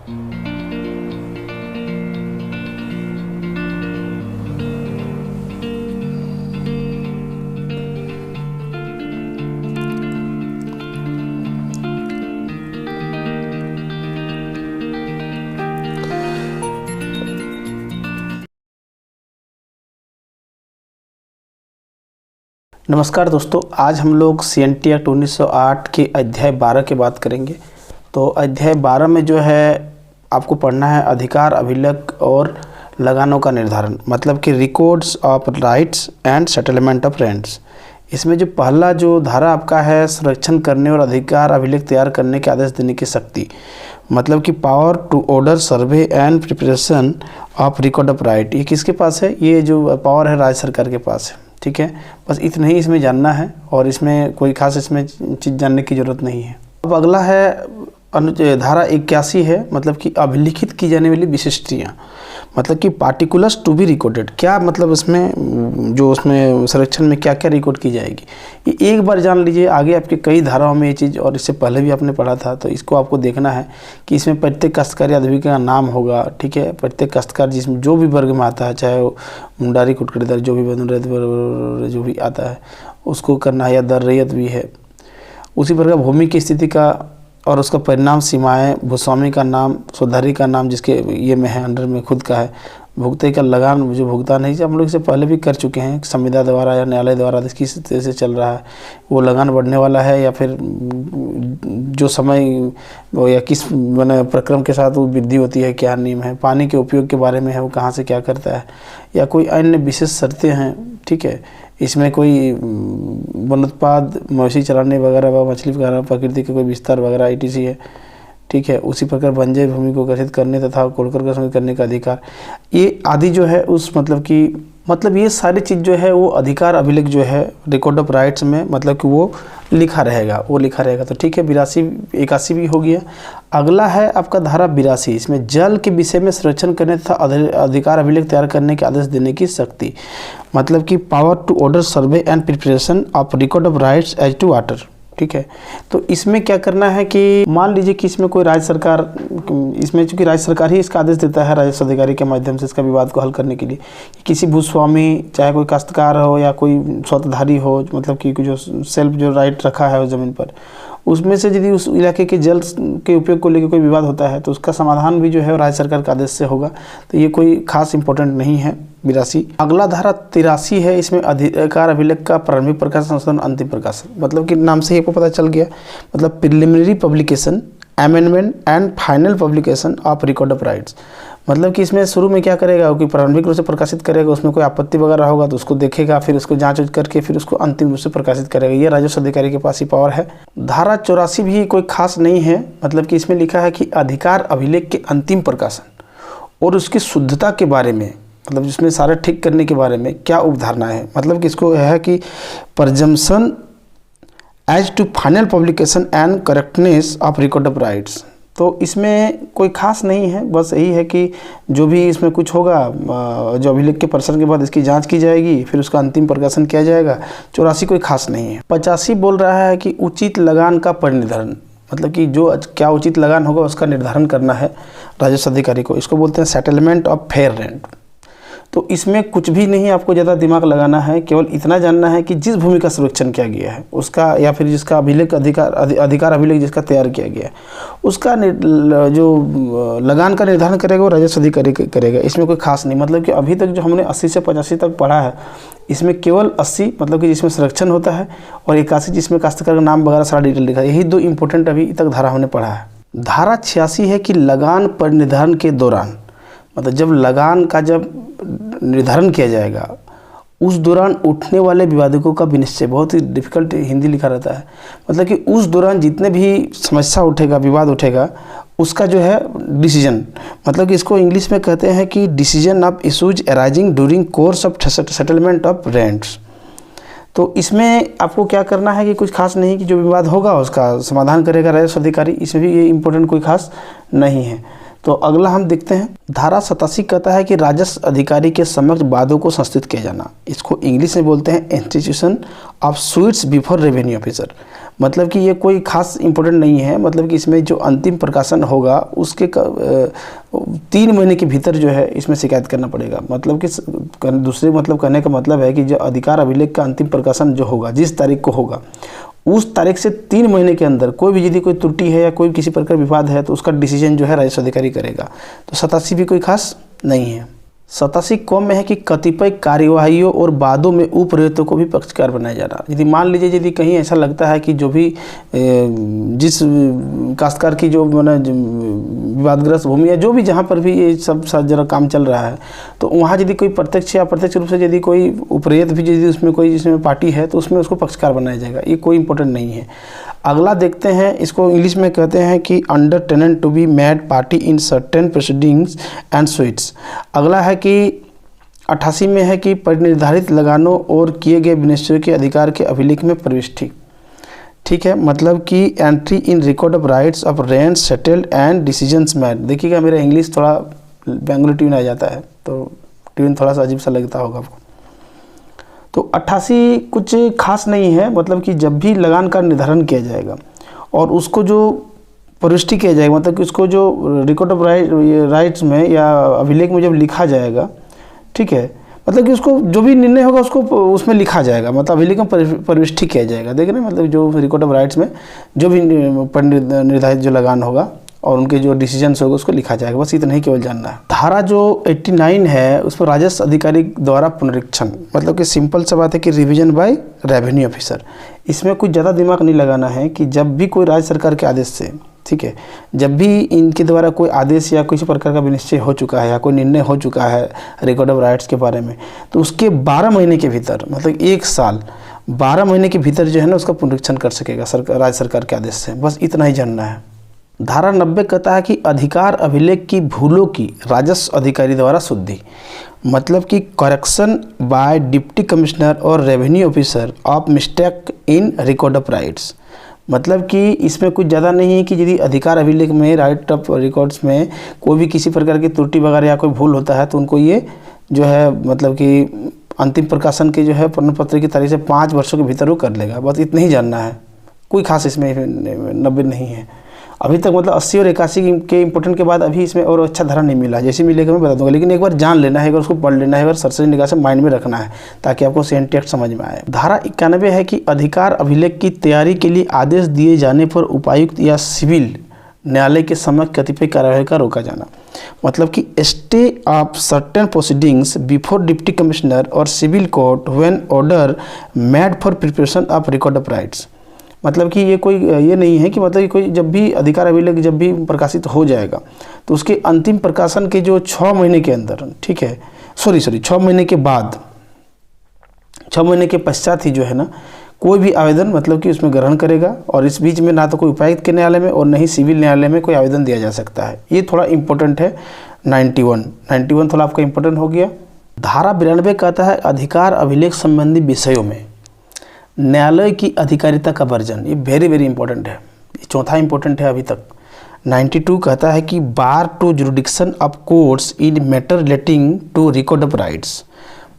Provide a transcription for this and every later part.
नमस्कार दोस्तों, आज हम लोग CNT एक्ट 1908 के अध्याय 12 की बात करेंगे। तो अध्याय 12 में जो है आपको पढ़ना है अधिकार, अभिलेख और लगानों का निर्धारण, मतलब कि records of rights and settlement of rents. इसमें जो पहला जो धारा आपका है संरक्षण करने और अधिकार अभिलेख तैयार करने के आदेश देने की शक्ति, मतलब कि power to order survey and preparation of record of right. ये किसके पास है? ये जो पावर है राज्य सरकार के पास है। ठीक है, बस इतना ही इसमें जानना है और इसमें कोई खास इसमें चीज़ जानने की ज़रूरत नहीं है। अब अगला है धारा 81 है, मतलब कि अभिलिखित की जाने वाली विशिष्टियाँ, मतलब कि पार्टिकुलर्स टू बी रिकॉर्डेड। क्या मतलब इसमें जो उसमें संरक्षण में क्या क्या रिकॉर्ड की जाएगी, ये एक बार जान लीजिए। आगे आपके कई धाराओं में ये चीज़, और इससे पहले भी आपने पढ़ा था, तो इसको आपको देखना है कि इसमें प्रत्येक काश्तकारी आदमी का नाम होगा। ठीक है, प्रत्येक काश्तकार जिसमें जो भी वर्ग में आता है, चाहे वो मुंडारी कुटखड़ीदार जो भी जो भी आता है उसको करना है, या दर रैयत भी है। उसी प्रकार भूमि की स्थिति का और उसका परिणाम, सीमाएं, भूस्वामी का नाम, स्वधारी का नाम जिसके ये में है, अंडर में खुद का है, भुगते का लगान जो भुगतान है, हम लोग इसे पहले भी कर चुके हैं, संविदा द्वारा या न्यायालय द्वारा किस तरह से चल रहा है, वो लगान बढ़ने वाला है या फिर जो समय या किस मैंने प्रक्रम के साथ वो वृद्धि होती है, क्या नियम है, पानी के उपयोग के बारे में है, वो कहाँ से क्या करता है, या कोई अन्य विशेष शर्तें हैं। ठीक है, इसमें कोई वनोत्पाद, मवेशी चराने वगैरह व मछली वगैरह, प्रकृति के कोई विस्तार वगैरह ETC है। ठीक है, उसी प्रकार बंजर भूमि को ग्रसित करने तथा कोड़कर का करने का अधिकार, ये आदि जो है उस मतलब ये सारी चीज़ जो है वो अधिकार अभिलेख जो है रिकॉर्ड ऑफ राइट्स में, मतलब कि वो लिखा रहेगा। तो ठीक है, 81 भी हो गया। अगला है आपका धारा 82, इसमें जल के विषय में संरक्षण करने तथा अधिकार अभिलेख तैयार करने के आदेश देने की शक्ति, मतलब कि power to order survey and preparation of record of rights as to water. ठीक है, तो इसमें क्या करना है कि मान लीजिए कि इसमें कोई राज्य सरकार, इसमें चूंकि राज्य सरकार ही इसका आदेश देता है राजस्व अधिकारी के माध्यम से इसका विवाद को हल करने के लिए, किसी भूस्वामी, चाहे कोई काश्तकार हो या कोई स्वतधारी हो, मतलब कि जो सेल्फ जो राइट रखा है उस ज़मीन पर, उसमें से यदि उस इलाके के जल के उपयोग को लेकर कोई विवाद होता है तो उसका समाधान भी जो है राज्य सरकार के आदेश से होगा। तो ये कोई खास इंपॉर्टेंट नहीं है। 82 अगला धारा 83 है, इसमें अधिकार अभिलेख का प्रारंभिक प्रकाशन, संशोधन, अंतिम प्रकाशन, मतलब कि नाम से ही आपको पता चल गया, मतलब preliminary publication, amendment and final publication of record of rights. मतलब कि इसमें शुरू में क्या करेगा कि प्रारंभिक रूप से प्रकाशित करेगा, उसमें कोई आपत्ति वगैरह होगा तो उसको देखेगा, फिर उसको जांच करके फिर उसको अंतिम रूप से प्रकाशित करेगा। ये राजस्व अधिकारी के पास ही पावर है। धारा 84 भी कोई खास नहीं है, मतलब कि इसमें लिखा है कि अधिकार अभिलेख के अंतिम प्रकाशन और उसकी शुद्धता के बारे में, मतलब जिसमें सारे ठीक करने के बारे में क्या उपधारणा है, मतलब कि इसको है कि presumption as to final publication and correctness of record of rights. तो इसमें कोई खास नहीं है, बस यही है कि जो भी इसमें कुछ होगा, जो अभिलेख के प्रसारण के बाद इसकी जांच की जाएगी, फिर उसका अंतिम प्रकाशन किया जाएगा। 84 कोई खास नहीं है। 85 बोल रहा है कि उचित लगान का परिनिर्धारण, मतलब कि जो क्या उचित लगान होगा उसका निर्धारण करना है राजस्व अधिकारी को। इसको बोलते हैं सेटलमेंट ऑफ फेयर रेंट। तो इसमें कुछ भी नहीं आपको ज़्यादा दिमाग लगाना है, केवल इतना जानना है कि जिस भूमि का संरक्षण किया गया है उसका, या फिर जिसका अभिलेख अधिकार अभिलेख जिसका तैयार किया गया है उसका जो लगान का निर्धारण करेगा वो राजस्व अधिकारी करेगा। इसमें कोई खास नहीं, मतलब कि अभी तक जो हमने 80 से 85 तक पढ़ा है, इसमें केवल 80 मतलब कि जिसमें संरक्षण होता है, और 81 जिसमें काश्तकार का नाम वगैरह सारा डिटेल लिखा है। यही दो इंपॉर्टेंट अभी तक धारा हमने पढ़ा है। धारा 86 है कि लगान पर निर्धारण के दौरान, मतलब जब लगान का जब निर्धारण किया जाएगा उस दौरान उठने वाले विवादों का विनिश्चय, बहुत ही डिफिकल्ट हिंदी लिखा रहता है, मतलब कि उस दौरान जितने भी समस्या उठेगा, विवाद उठेगा, उसका जो है डिसीजन, मतलब कि इसको इंग्लिश में कहते हैं कि decision of issues arising during course of settlement of rents. तो इसमें आपको क्या करना है कि कुछ खास नहीं, कि जो विवाद होगा उसका समाधान करेगा राजस्व अधिकारी। इसमें भी ये इंपॉर्टेंट कोई खास नहीं है। तो अगला हम देखते हैं, धारा 87 कहता है कि राजस्व अधिकारी के समक्ष वादों को संस्थित किया जाना। इसको इंग्लिश में बोलते हैं institution of sweets before revenue officer. मतलब कि ये कोई खास इंपॉर्टेंट नहीं है, मतलब कि इसमें जो अंतिम प्रकाशन होगा उसके 3 महीने के भीतर जो है इसमें शिकायत करना पड़ेगा। मतलब कि दूसरे मतलब कहने का मतलब है कि जो अधिकार अभिलेख का अंतिम प्रकाशन जो होगा, जिस तारीख को होगा, उस तारीख से 3 महीने के अंदर कोई भी यदि कोई त्रुटि है या कोई किसी प्रकार विवाद है तो उसका डिसीजन जो है राजस्व अधिकारी करेगा। तो 87 भी कोई खास नहीं है। 87 कॉम में है कि कतिपय कार्यवाहियों और वादों में उपरोक्तों को भी पक्षकार बनाया जाना। यदि मान लीजिए यदि कहीं ऐसा लगता है कि जो भी जिस काश्तकार की जो मैंने विवादग्रस्त भूमि है, जो भी जहाँ पर भी ये सब जरा काम चल रहा है, तो वहाँ यदि कोई प्रत्यक्ष या अप्रत्यक्ष रूप से यदि कोई उपरोक्त भी यदि उसमें कोई जिसमें पार्टी है तो उसमें उसको पक्षकार बनाया जाएगा। ये कोई इंपॉर्टेंट नहीं है। अगला देखते हैं, इसको इंग्लिश में कहते हैं कि under tenant to be made party in certain proceedings and suits. अगला है कि 88 में है कि परिनिर्धारित लगानों और किए गए विनिश्चय के अधिकार के अभिलेख में प्रविष्टि। ठीक है, मतलब कि entry in record of rights of rent settled and decisions made. देखिएगा मेरा इंग्लिश थोड़ा बेंगोली ट्यून आ जाता है तो ट्यून थोड़ा सा अजीब सा लगता होगा आपको। तो 88 कुछ खास नहीं है, मतलब कि जब भी लगान का निर्धारण किया जाएगा और उसको जो प्रविष्टि किया जाएगा, मतलब कि उसको जो रिकॉर्ड ऑफ राइट्स में या अभिलेख में जब लिखा जाएगा, ठीक है, मतलब कि उसको जो भी निर्णय होगा उसको उसमें लिखा जाएगा, मतलब अभिलेख में प्रविष्टि किया जाएगा। देख रहे हैं, मतलब जो रिकॉर्ड ऑफ राइट्स में जो भी निर्धारित जो लगान होगा और उनके जो डिसीजंस होगा उसको लिखा जाएगा। बस इतना ही केवल जानना है। धारा जो 89 है उस पर राजस्व अधिकारी द्वारा पुनरीक्षण, मतलब कि सिंपल सा बात है कि रिवीजन बाय रेवेन्यू ऑफिसर। इसमें कुछ ज़्यादा दिमाग नहीं लगाना है कि जब भी कोई राज्य सरकार के आदेश से, ठीक है, जब भी इनके द्वारा कोई आदेश या किसी प्रकार का विनिश्चय हो चुका है या कोई निर्णय हो चुका है रिकॉर्ड ऑफ राइट्स के बारे में, तो उसके 12 महीने के भीतर, मतलब 1 साल 12 महीने के भीतर जो है ना उसका पुनरीक्षण कर सकेगा राज्य सरकार के आदेश से। बस इतना ही जानना है। धारा 90 कहता है कि अधिकार अभिलेख की भूलों की राजस्व अधिकारी द्वारा शुद्धि, मतलब कि करेक्शन बाय डिप्टी कमिश्नर और revenue officer of mistake in record of rights. मतलब कि इसमें कुछ ज़्यादा नहीं है कि यदि अधिकार अभिलेख में राइट ऑफ रिकॉर्ड्स में कोई भी किसी प्रकार की त्रुटि वगैरह या कोई भूल होता है तो उनको ये जो है मतलब कि अंतिम प्रकाशन के जो है प्रमाण पत्र की तारीख से 5 वर्षों के भीतर वो कर लेगा। बस इतना ही जानना है, कोई खास इसमें 90 नहीं है। अभी तक मतलब 80 और 81 के इंपॉर्टेंट के बाद अभी इसमें और अच्छा धारा नहीं मिला। जैसे मिलेगा मैं बता दूंगा, लेकिन एक बार जान लेना है, एक बार उसको पढ़ लेना है, एक बार सरसरी निगाह से माइंड में रखना है ताकि आपको सिंटैक्स समझ में आए। धारा 91 है कि अधिकार अभिलेख की तैयारी के लिए आदेश दिए जाने पर उपायुक्त या सिविल न्यायालय के समक्ष कतिपय कार्यवाही का रोका जाना, मतलब कि stay of certain proceedings before deputy commissioner और civil court when order made for preparation of record of rights. मतलब कि ये कोई ये नहीं है कि मतलब कि कोई जब भी अधिकार अभिलेख जब भी प्रकाशित हो जाएगा तो उसके अंतिम प्रकाशन के जो 6 महीने के अंदर, ठीक है, 6 महीने के बाद, 6 महीने के पश्चात ही जो है ना कोई भी आवेदन मतलब कि उसमें ग्रहण करेगा। और इस बीच में ना तो कोई उपायुक्त के न्यायालय में और न ही सिविल न्यायालय में कोई आवेदन दिया जा सकता है। ये थोड़ा इंपॉर्टेंट है। 91 थोड़ा आपका इंपॉर्टेंट हो गया। धारा 92 कहता है अधिकार अभिलेख संबंधी विषयों में न्यायालय की अधिकारिता का वर्जन। ये वेरी वेरी इंपॉर्टेंट है, ये चौथा इंपॉर्टेंट है अभी तक। 92 कहता है कि bar to jurisdiction of courts in matter relating to record of rights,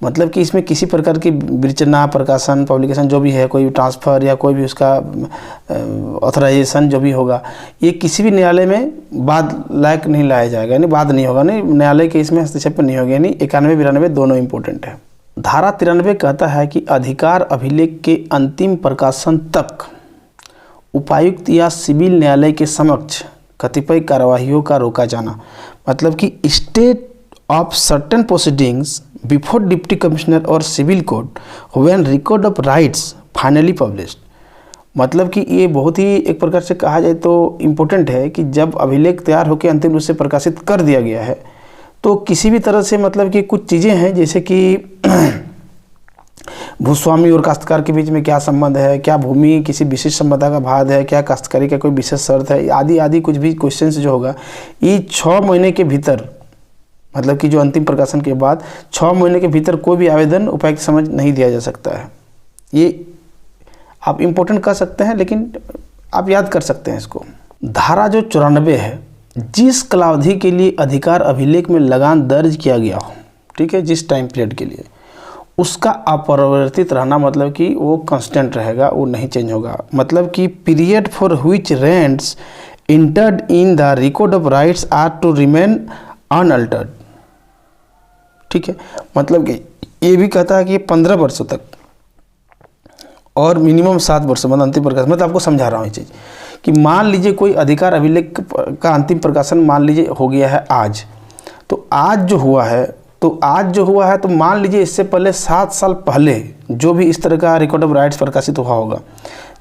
मतलब कि इसमें किसी प्रकार की विरचना, प्रकाशन, पब्लिकेशन जो भी है, कोई ट्रांसफ़र या कोई भी उसका ऑथराइजेशन जो भी होगा, ये किसी भी न्यायालय में बाद लायक नहीं लाया जाएगा, यानी बाद नहीं होगा, नहीं न्यायालय के इसमें हस्तक्षेप नहीं होगा। यानी 91-92 दोनों इंपॉर्टेंट है। धारा 93 कहता है कि अधिकार अभिलेख के अंतिम प्रकाशन तक उपायुक्त या सिविल न्यायालय के समक्ष कतिपय कार्यवाहियों का रोका जाना, मतलब कि state of certain proceedings before deputy commissioner और civil court when record of rights finally published. मतलब कि ये बहुत ही एक प्रकार से कहा जाए तो इम्पोर्टेंट है कि जब अभिलेख तैयार होकर अंतिम रूप से प्रकाशित कर दिया गया है तो किसी भी तरह से मतलब कि कुछ चीज़ें हैं जैसे कि भूस्वामी और काश्तकार के बीच में क्या संबंध है, क्या भूमि किसी विशेष संपदा का भाग है, क्या काश्तकारी का कोई विशेष शर्त है, आदि आदि कुछ भी क्वेश्चंस जो होगा ये 6 महीने के भीतर, मतलब कि जो अंतिम प्रकाशन के बाद 6 महीने के भीतर कोई भी आवेदन उपायुक्त समझ नहीं दिया जा सकता है। ये आप इम्पोर्टेंट कर सकते हैं लेकिन आप याद कर सकते हैं इसको। धारा जो 94 है जिस कालावधि के लिए अधिकार अभिलेख में लगान दर्ज किया गया हो, ठीक है, जिस टाइम पीरियड के लिए, उसका अपरिवर्तित रहना, मतलब कि वो कांस्टेंट रहेगा, वो नहीं चेंज होगा। मतलब कि period for which rents entered in the record of rights are to remain unaltered, ठीक है। मतलब कि ये भी कहता है कि 15 वर्षों तक और मिनिमम 7 वर्षों, मतलब अंतिम प्रकाशन। मतलब आपको समझा रहा हूँ ये चीज़ कि मान लीजिए कोई अधिकार अभिलेख का अंतिम प्रकाशन मान लीजिए हो गया है आज, तो आज जो हुआ है तो मान लीजिए इससे पहले 7 साल पहले जो भी इस तरह का रिकॉर्ड ऑफ राइट्स प्रकाशित हुआ होगा,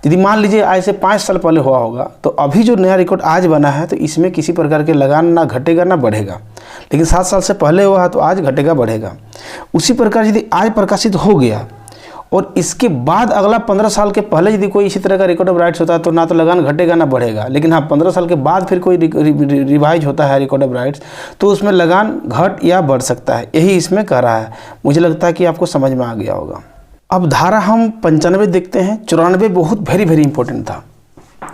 यदि मान लीजिए आज से 5 साल पहले हुआ होगा, तो अभी जो नया रिकॉर्ड आज बना है तो इसमें किसी प्रकार के लगान ना घटेगा ना बढ़ेगा। लेकिन 7 साल से पहले हुआ है तो आज घटेगा बढ़ेगा। उसी प्रकार यदि आज प्रकाशित हो गया और इसके बाद अगला 15 साल के पहले यदि कोई इसी तरह का रिकॉर्ड ऑफ राइट्स होता है तो ना तो लगान घटेगा ना बढ़ेगा। लेकिन हाँ, 15 साल के बाद फिर कोई रिवाइज होता है रिकॉर्ड ऑफ राइट्स तो उसमें लगान घट या बढ़ सकता है। यही इसमें कह रहा है। मुझे लगता है कि आपको समझ में आ गया होगा। अब धारा हम 95 देखते हैं। 94 बहुत वेरी इंपॉर्टेंट था।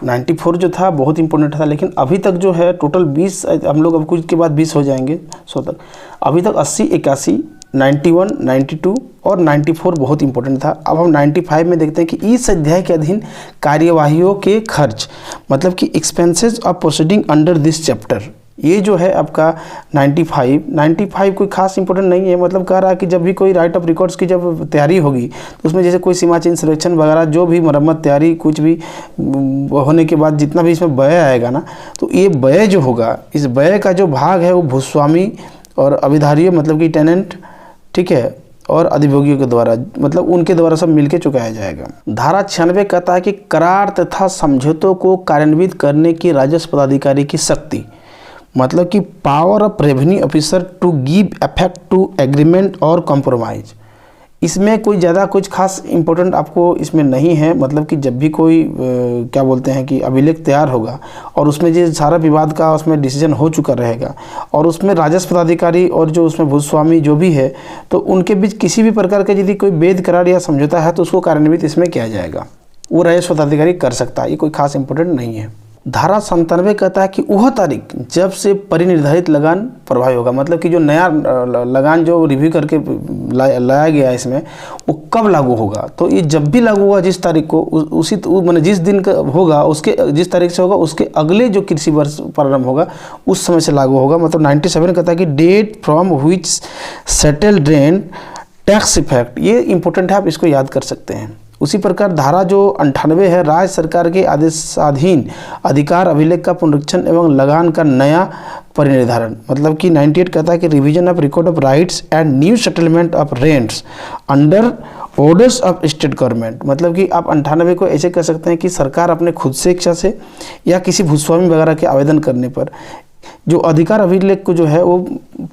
94 जो था बहुत इंपॉर्टेंट था, लेकिन अभी तक जो है टोटल 20, हम लोग अब कुछ के बाद 20 हो जाएंगे 100 तक। अभी तक 80, 81, 91, 92 और 94 बहुत इंपॉर्टेंट था। अब हम 95 में देखते हैं कि इस अध्याय के अधीन कार्यवाहियों के खर्च, मतलब कि expenses of proceeding under this chapter, ये जो है आपका 95 कोई खास इंपॉर्टेंट नहीं है। मतलब कह रहा है कि जब भी कोई राइट ऑफ रिकॉर्ड्स की जब तैयारी होगी तो उसमें जैसे कोई सीमा चिन्ह संरक्षण वगैरह जो भी मरम्मत तैयारी कुछ भी होने के बाद जितना भी इसमें व्यय आएगा ना, तो ये व्यय जो होगा, इस व्यय का जो भाग है वो भूस्वामी और अभिधारियों, मतलब कि टेनेंट, ठीक है, और अधिभोगियों के द्वारा, मतलब उनके द्वारा सब मिलके चुकाया जाएगा। धारा 96 कहता है कि करार तथा समझौतों को कार्यान्वित करने की राजस्व पदाधिकारी की शक्ति, मतलब कि power of revenue officer to give effect to agreement और कॉम्प्रोमाइज। इसमें कोई ज़्यादा कुछ खास इंपॉर्टेंट आपको इसमें नहीं है। मतलब कि जब भी कोई क्या बोलते हैं कि अभिलेख तैयार होगा और उसमें जो सारा विवाद का उसमें डिसीजन हो चुका रहेगा और उसमें राजस्व पदाधिकारी और जो उसमें भूस्वामी जो भी है, तो उनके बीच किसी भी प्रकार का यदि कोई वेद करार या समझौता है तो उसको कार्यान्वित इसमें किया जाएगा। वो राजस्व पदाधिकारी कर सकता है। ये कोई खास इंपॉर्टेंट नहीं है। धारा 97 कहता है कि वह तारीख जब से परिनिर्धारित लगान प्रभावी होगा, मतलब कि जो नया लगान जो रिव्यू करके लाया गया है इसमें, वो कब लागू होगा। तो ये जब भी लागू होगा जिस तारीख को, उसी मैंने जिस दिन का होगा उसके, जिस तारीख से होगा उसके अगले जो कृषि वर्ष प्रारंभ होगा उस समय से लागू होगा। मतलब 97 कहता है कि date from which settled rent takes effect, ये इंपॉर्टेंट है, आप इसको याद कर सकते हैं। उसी प्रकार धारा जो 98 है, राज्य सरकार के आदेशाधीन अधिकार अभिलेख का पुनरीक्षण एवं लगान का नया परिनिर्धारण। मतलब कि 98 कहता है कि revision of record of rights and new settlement of rents under orders of state government. मतलब कि आप 98 को ऐसे कह सकते हैं कि सरकार अपने खुद से इच्छा से या किसी भूस्वामी वगैरह के आवेदन करने पर जो अधिकार अभिलेख को जो है वो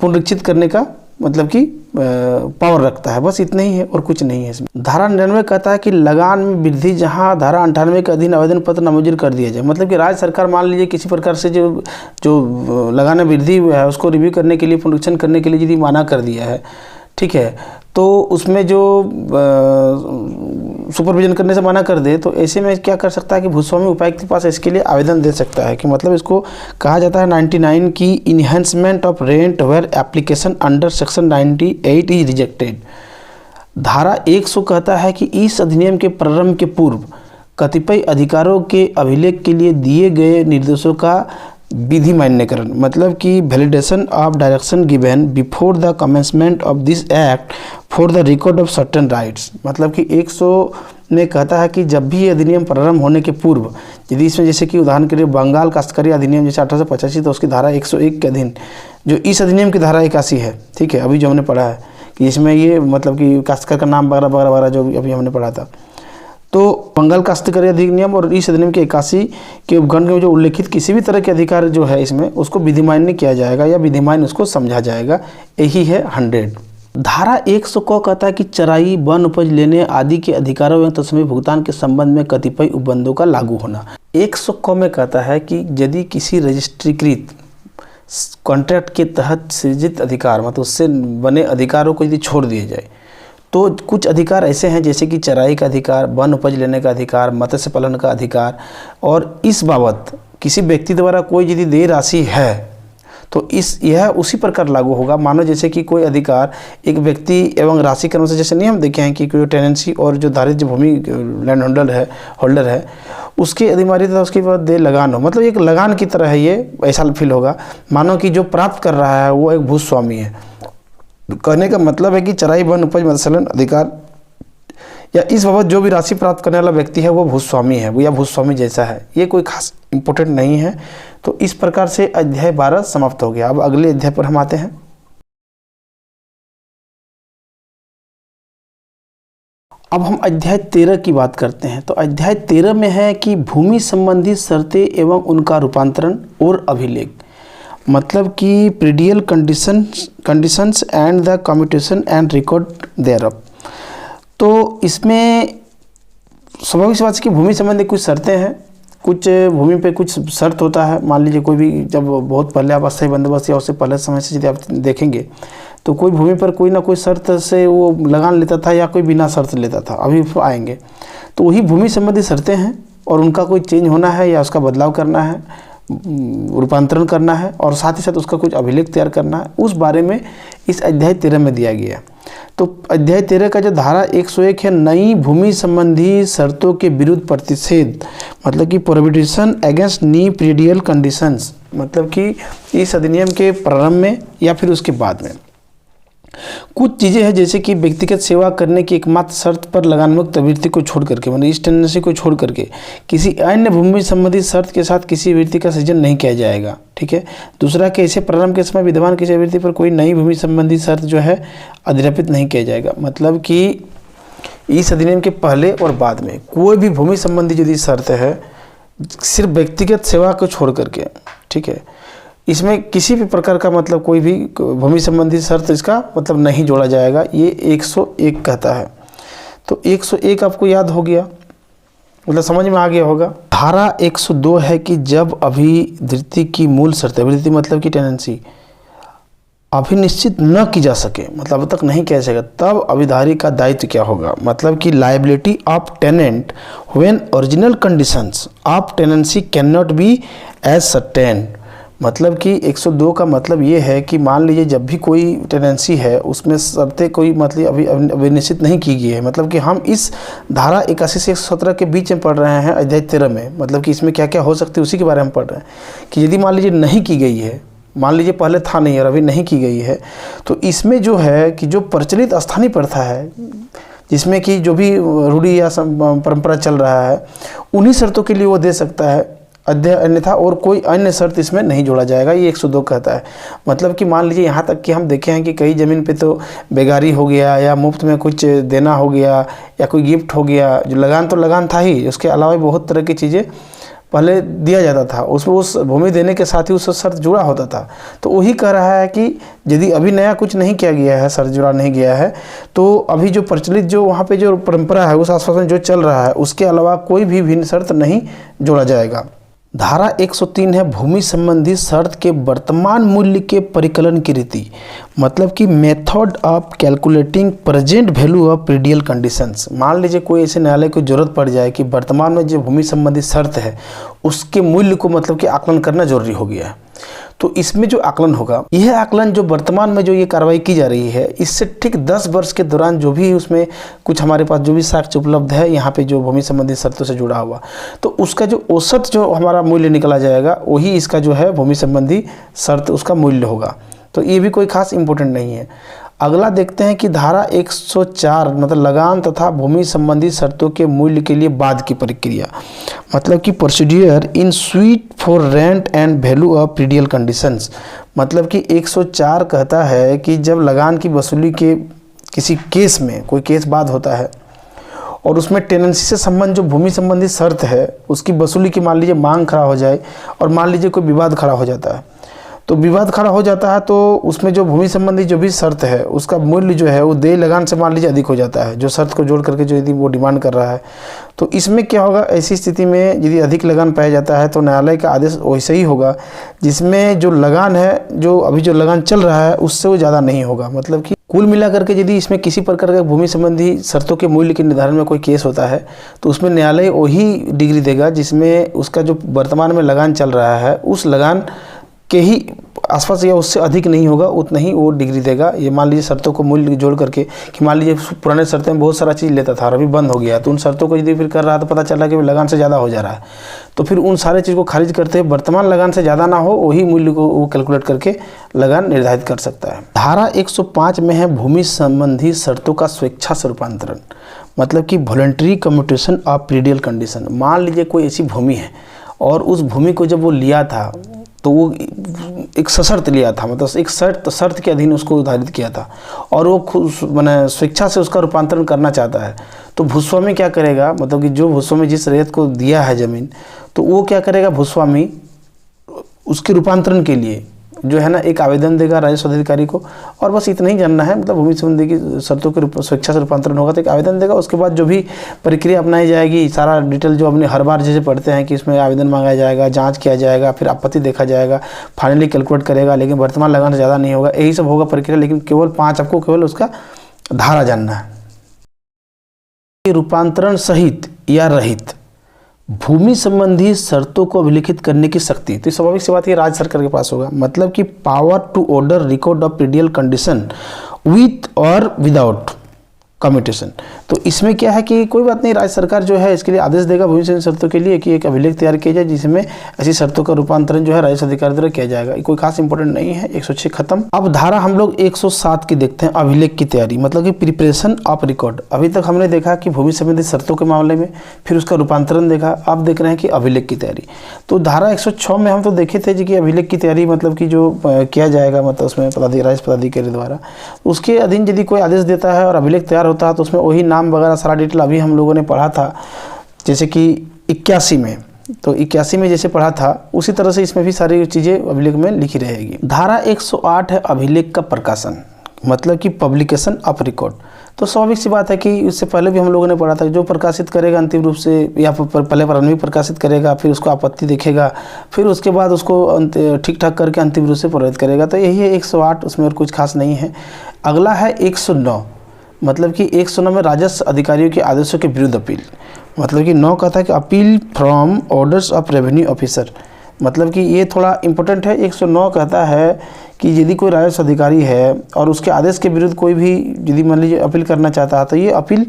पुनरीक्षित करने का मतलब कि पावर रखता है। बस इतना ही है और कुछ नहीं है इसमें। धारा 99 कहता है कि लगान में वृद्धि जहां धारा 98 के अधीन आवेदन पत्र नामंजूर कर दिया जाए। मतलब कि राज्य सरकार मान लीजिए किसी प्रकार से जो लगान में वृद्धि हुआ है उसको रिव्यू करने के लिए, पुनरीक्षण करने के लिए यदि माना कर दिया है, ठीक है, तो उसमें जो सुपरविजन करने से मना कर दे, तो ऐसे में क्या कर सकता है कि भूस्वामी उपायुक्त के पास इसके लिए आवेदन दे सकता है। कि मतलब इसको कहा जाता है 99 की enhancement of rent where application under section 98 is rejected. धारा 100 कहता है कि इस अधिनियम के प्रारंभ के पूर्व कतिपय अधिकारों के अभिलेख के लिए दिए गए निर्देशों का विधि मान्यकरण, मतलब कि validation of direction given before the commencement of this act for the record of certain rights. मतलब कि 100 में कहता है कि जब भी ये अधिनियम प्रारंभ होने के पूर्व, यदि इसमें जैसे कि उदाहरण के लिए बंगाल काश्तकारी अधिनियम जैसे 1885, तो उसकी धारा 101 के अधीन जो इस अधिनियम की धारा 81 है, ठीक है, अभी जो हमने पढ़ा है कि इसमें ये मतलब कि काश्तकार का नाम वगैरह वगैरह वगैरह जो अभी हमने पढ़ा था, तो बंगाल काश्तकारी अधिनियम और इस अधिनियम के 81 के उपखंड में जो उल्लेखित किसी भी तरह के अधिकार जो है इसमें उसको विधिमान्य किया जाएगा या विधिमान्य उसको समझा जाएगा। यही है 100। धारा 100 को कहता है कि चराई, वन उपज लेने आदि के अधिकारों एवं तत्समय भुगतान के संबंध में कतिपय उपबंधों का लागू होना। 100 में कहता है कि यदि किसी रजिस्ट्रीकृत कॉन्ट्रैक्ट के तहत सृजित अधिकार, मतलब उससे बने अधिकारों को यदि छोड़ दिए जाए, तो कुछ अधिकार ऐसे हैं जैसे कि चराई का अधिकार, वन उपज लेने का अधिकार, मत्स्य पालन का अधिकार, और इस बाबत किसी व्यक्ति द्वारा कोई यदि देय राशि है तो यह उसी प्रकार लागू होगा। मानो जैसे कि कोई अधिकार एक व्यक्ति एवं राशि के अनुसार, जैसे नहीं हम देखे हैं कि कोई टेनेंसी और जो धारित जो भूमि लैंड होल्डर है उसके अधिमारी तथा उसके बाद देय लगान हो, मतलब एक लगान की तरह है ये, ऐसा फील होगा। मानो कि जो प्राप्त कर रहा है वो एक भूस्वामी है। कहने का मतलब है कि चराई वन उपज मत्स्यलन अधिकार या इस बाबत जो भी राशि प्राप्त करने वाला व्यक्ति है वो भूस्वामी है, वो या भूस्वामी जैसा है। ये कोई खास इंपॉर्टेंट नहीं है। तो इस प्रकार से अध्याय 12 समाप्त हो गया। अब अगले अध्याय पर हम आते हैं। अब हम अध्याय 13 की बात करते हैं। तो अध्याय 13 में है कि भूमि संबंधी शर्तें एवं उनका रूपांतरण और अभिलेख, मतलब कि predial conditions and the commutation and record thereof. तो इसमें स्वाभाविक सी बात है कि भूमि संबंधी कुछ शर्तें हैं, कुछ भूमि पे कुछ शर्त होता है। मान लीजिए कोई भी, जब बहुत पहले आप अस्थायी बंदोबस्त या उससे पहले समय से यदि आप देखेंगे तो कोई भूमि पर कोई ना कोई शर्त से वो लगान लेता था या कोई बिना शर्त लेता था। अभी आएंगे तो वही भूमि संबंधी शर्तें हैं और उनका कोई चेंज होना है या उसका बदलाव करना है, रूपांतरण करना है और साथ ही साथ उसका कुछ अभिलेख तैयार करना है, उस बारे में इस अध्याय 13 में दिया गया है। तो अध्याय 13 का जो धारा 101 है, नई भूमि संबंधी शर्तों के विरुद्ध प्रतिषेध, मतलब कि प्रोहिबिशन अगेंस्ट न्यू प्रीडियल कंडीशंस, मतलब कि इस अधिनियम के प्रारंभ में या फिर उसके बाद में कुछ चीज़ें हैं, जैसे कि व्यक्तिगत सेवा करने की एकमात्र शर्त पर लगानमुक्त वृत्ति को छोड़ करके, मतलब इस टेंडेंसी को छोड़ करके किसी अन्य भूमि संबंधी शर्त के साथ किसी वृत्ति का सृजन नहीं किया जाएगा। ठीक है। दूसरा कि ऐसे प्रारंभ के समय विद्यमान किसी वृत्ति पर कोई नई भूमि संबंधी शर्त जो है अधिरोपित नहीं किया जाएगा। मतलब कि इस अधिनियम के पहले और बाद में कोई भी भूमि संबंधी यदि शर्त है सिर्फ व्यक्तिगत सेवा को छोड़ करके, ठीक है, इसमें किसी भी प्रकार का मतलब कोई भी भूमि संबंधी शर्त इसका मतलब नहीं जोड़ा जाएगा। ये 101 कहता है। तो 101 आपको याद हो गया, मतलब समझ में आ गया होगा। धारा 102 है कि जब अभिवृत्ति की मूल शर्त, अभिवृत्ति मतलब कि टेनेंसी अभिनिश्चित न की जा सके, मतलब अब तक नहीं कह सकेगा, तब अभिधारी का दायित्व क्या होगा। मतलब कि liability of tenant when original conditions of tenancy can not be ascertain. मतलब कि 102 का मतलब ये है कि मान लीजिए जब भी कोई टेनेंसी है उसमें शर्तें कोई मतलब अभी निश्चित नहीं की गई है। मतलब कि हम इस धारा 81 से 117 के बीच में पढ़ रहे हैं अध्याय 13 में, मतलब कि इसमें क्या क्या हो सकती है उसी के बारे में पढ़ रहे हैं कि यदि मान लीजिए नहीं की गई है, मान लीजिए पहले था नहीं और अभी नहीं की गई है, तो इसमें जो है कि जो प्रचलित स्थानीय प्रथा है जिसमें कि जो भी रूढ़ी या परंपरा चल रहा है उन्हीं शर्तों के लिए वो दे सकता है अध्याय, अन्यथा और कोई अन्य शर्त इसमें नहीं जोड़ा जाएगा। ये 102 कहता है। मतलब कि मान लीजिए यहाँ तक कि हम देखे हैं कि कई ज़मीन पे तो बेगारी हो गया या मुफ्त में कुछ देना हो गया या कोई गिफ्ट हो गया, जो लगान तो लगान था ही, उसके अलावा बहुत तरह की चीज़ें पहले दिया जाता था, उसमें उस भूमि देने के साथ ही उस शर्त जुड़ा होता था। तो वही कह रहा है कि यदि अभी नया कुछ नहीं किया गया है, शर्त जुड़ा नहीं गया है, तो अभी जो प्रचलित जो वहाँ पे जो परंपरा है उस आसपास में जो चल रहा है उसके अलावा कोई भी भिन्न शर्त नहीं जोड़ा जाएगा। धारा 103 है भूमि संबंधी शर्त के वर्तमान मूल्य के परिकलन की रीति, मतलब कि method of calculating present value of predial conditions. मान लीजिए कोई ऐसे न्यायालय को जरूरत पड़ जाए कि वर्तमान में जो भूमि संबंधी शर्त है उसके मूल्य को मतलब कि आकलन करना जरूरी हो गया है, तो इसमें जो आकलन होगा, यह आकलन जो वर्तमान में जो ये कार्रवाई की जा रही है इससे ठीक 10 वर्ष के दौरान जो भी उसमें कुछ हमारे पास जो भी साक्ष्य उपलब्ध है यहाँ पे जो भूमि संबंधी शर्तों से जुड़ा हुआ, तो उसका जो औसत जो हमारा मूल्य निकला जाएगा वही इसका जो है भूमि संबंधी शर्त उसका मूल्य होगा। तो ये भी कोई खास इंपॉर्टेंट नहीं है। अगला देखते हैं कि धारा 104 मतलब लगान तथा भूमि संबंधी शर्तों के मूल्य के लिए बाद की प्रक्रिया, मतलब कि procedure in suit for rent and value of predial conditions. मतलब कि 104 कहता है कि जब लगान की वसूली के किसी केस में कोई केस बाद होता है और उसमें टेनेंसी से संबंध जो भूमि संबंधी शर्त है उसकी वसूली की मान लीजिए मांग खड़ा हो जाए और मान लीजिए कोई विवाद खड़ा हो जाता है, तो विवाद खड़ा हो जाता है, तो उसमें जो भूमि संबंधी जो भी शर्त है उसका मूल्य जो है वो देय लगान से मान लीजिए अधिक हो जाता है, जो शर्त को जोड़ करके जो यदि वो डिमांड कर रहा है। तो इसमें क्या होगा, ऐसी स्थिति में यदि अधिक लगान पाया जाता है तो न्यायालय का आदेश वैसे ही होगा जिसमें जो लगान है, जो अभी जो लगान चल रहा है उससे वो ज़्यादा नहीं होगा। मतलब कि कुल मिलाकर के यदि इसमें किसी प्रकार का भूमि संबंधी शर्तों के मूल्य के निर्धारण में कोई केस होता है तो उसमें न्यायालय वही डिग्री देगा जिसमें उसका जो वर्तमान में लगान चल रहा है उस लगान के ही आसपास या उससे अधिक नहीं होगा, उतना ही वो डिग्री देगा। ये मान लीजिए शर्तों को मूल्य जोड़ करके कि मान लीजिए पुराने शर्तें में बहुत सारा चीज़ लेता था और अभी बंद हो गया, तो उन शर्तों को यदि फिर कर रहा तो पता चला कि लगान से ज़्यादा हो जा रहा है, तो फिर उन सारे चीज़ को खारिज करते हुए वर्तमान लगान से ज़्यादा ना हो वही मूल्य को वो कैलकुलेट करके लगान निर्धारित कर सकता है। धारा 105 में है भूमि संबंधी शर्तों का स्वेच्छा से रूपांतरण, मतलब कि voluntary commutation of predial condition. मान लीजिए कोई ऐसी भूमि है और उस भूमि को जब वो लिया था तो वो एक सशर्त लिया था, मतलब एक शर्त के अधीन उसको उधारित किया था और वो खुद मैंने स्वेच्छा से उसका रूपांतरण करना चाहता है। तो भूस्वामी क्या करेगा, मतलब कि जो भूस्वामी जिस रैयत को दिया है ज़मीन, तो वो क्या करेगा, भूस्वामी उसके रूपांतरण के लिए जो है ना एक आवेदन देगा राजस्व अधिकारी को, और बस इतना ही जानना है। मतलब भूमि संबंधी की शर्तों के स्वेच्छा से रूपांतरण होगा तो एक आवेदन देगा, उसके बाद जो भी प्रक्रिया अपनाई जाएगी सारा डिटेल जो अपने हर बार जैसे पढ़ते हैं कि इसमें आवेदन मांगा जाएगा, जांच किया जाएगा, फिर आपत्ति देखा जाएगा, फाइनली कैलकुलेट करेगा, लेकिन वर्तमान लगान से ज़्यादा नहीं होगा, यही सब होगा प्रक्रिया। लेकिन केवल 5 आपको केवल उसका धारा जानना है। रूपांतरण सहित या रहित भूमि संबंधी शर्तों को अभिलिखित करने की शक्ति, तो स्वाभाविक सी बात है राज्य सरकार के पास होगा। मतलब कि power to order record of predial condition with और विदाउट कम्यूटेशन। तो इसमें क्या है कि कोई बात नहीं, राज्य सरकार जो है इसके लिए आदेश देगा भूमि संबंधी शर्तों के लिए कि एक अभिलेख तैयार किया जाए जिसमें ऐसी शर्तों का रूपांतरण जो है राजस्व अधिकारी द्वारा किया जाएगा। कोई खास इंपॉर्टेंट नहीं है। 106 खत्म। अब धारा हम लोग 107 की देखते हैं, अभिलेख की तैयारी, मतलब कि प्रिपरेशन ऑफ रिकॉर्ड। अभी तक हमने देखा कि भूमि संबंधी शर्तों के मामले में, फिर उसका रूपांतरण देखा, अब देख रहे हैं कि अभिलेख की तैयारी। तो धारा 106 में हम तो देखे थे जी कि अभिलेख की तैयारी मतलब कि जो किया जाएगा, मतलब उसमें राजस्व पदाधिकारी द्वारा उसके अधीन यदि कोई आदेश देता है और अभिलेख तैयार होता है तो उसमें वही नाम वगैरह सारा डिटेल अभी हम लोगों ने पढ़ा था, जैसे कि 81 में, तो 81 में जैसे पढ़ा था उसी तरह से इसमें भी सारी चीज़ें अभिलेख में लिखी रहेगी। धारा 108 है अभिलेख का प्रकाशन, मतलब कि पब्लिकेशन ऑफ रिकॉर्ड। तो स्वाभाविक सी बात है कि उससे पहले भी हम लोगों ने पढ़ा था जो प्रकाशित करेगा अंतिम रूप से, या पहले प्रारंभिक प्रकाशित करेगा, फिर उसको आपत्ति देखेगा, फिर उसके बाद उसको ठीक ठाक करके अंतिम रूप से प्रवर्तित करेगा। तो यही है 108, उसमें और कुछ खास नहीं है। अगला है 109, मतलब कि 109 में राजस्व अधिकारियों के आदेशों के विरुद्ध अपील। मतलब कि 9 कहता है कि appeal from orders of revenue officer, मतलब कि ये थोड़ा इंपॉर्टेंट है। 109 कहता है कि यदि कोई राजस्व अधिकारी है और उसके आदेश के विरुद्ध कोई भी यदि मान लीजिए अपील करना चाहता है तो ये अपील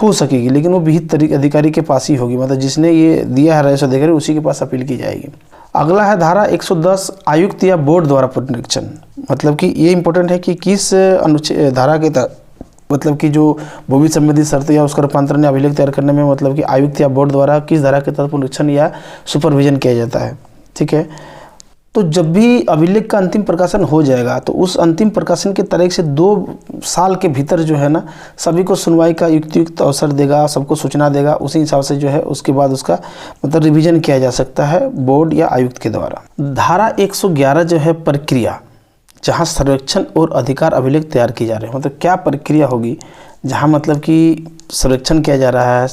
हो सकेगी, लेकिन वो विहित अधिकारी के पास ही होगी, मतलब जिसने ये दिया है राजस्व अधिकारी उसी के पास अपील की जाएगी। अगला है धारा 110 आयुक्त या बोर्ड द्वारा पुनरीक्षण, मतलब कि ये इंपॉर्टेंट है कि किस अनुच्छेद धारा के तहत, मतलब कि जो भूमि संबंधी शर्त या उसका रूपांतरण या अभिलेख तैयार करने में मतलब कि आयुक्त या बोर्ड द्वारा किस धारा के तहत पुनरीक्षण या सुपरविजन किया जाता है। ठीक है, तो जब भी अभिलेख का अंतिम प्रकाशन हो जाएगा तो उस अंतिम प्रकाशन के तारीख से 2 साल के भीतर जो है ना सभी को सुनवाई का युक्त अवसर देगा, सबको सूचना देगा, उसी हिसाब से जो है उसके बाद उसका मतलब रिवीजन किया जा सकता है बोर्ड या आयुक्त के द्वारा। धारा 111 जो है प्रक्रिया, जहाँ सर्वेक्षण और अधिकार अभिलेख तैयार किए जा रहे हैं, मतलब क्या प्रक्रिया होगी जहाँ मतलब कि सर्वेक्षण किया जा रहा है